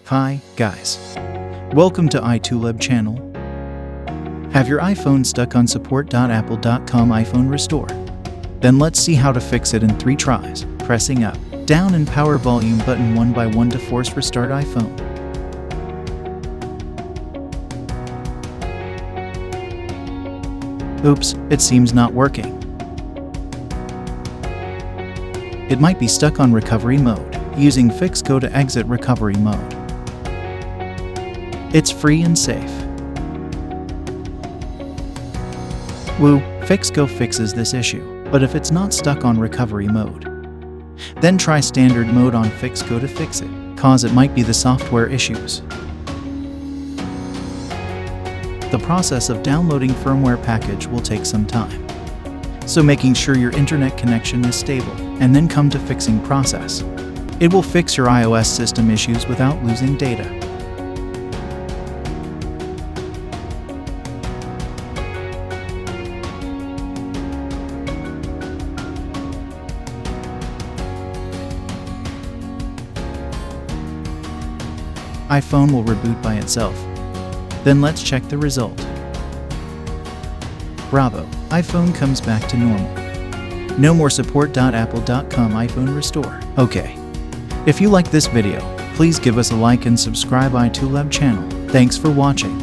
Hi, guys. Welcome to iToolab channel. Have your iPhone stuck on support.apple.com iPhone restore? Then let's see how to fix it in 3 tries, pressing up, down and power volume button one by one to force restart iPhone. Oops, it seems not working. It might be stuck on recovery mode. Using Fix, go to exit recovery mode. It's free and safe. Woo, Fix Go fixes this issue, but if it's not stuck on recovery mode, then try standard mode on Fix Go to fix it, cause it might be the software issues. The process of downloading firmware package will take some time, so making sure your internet connection is stable, and then come to fixing process. It will fix your iOS system issues without losing data. iPhone will reboot by itself. Then let's check the result. Bravo, iPhone comes back to normal. No more support.apple.com iPhone restore. Okay. If you like this video, please give us a like and subscribe iToolab channel. Thanks for watching.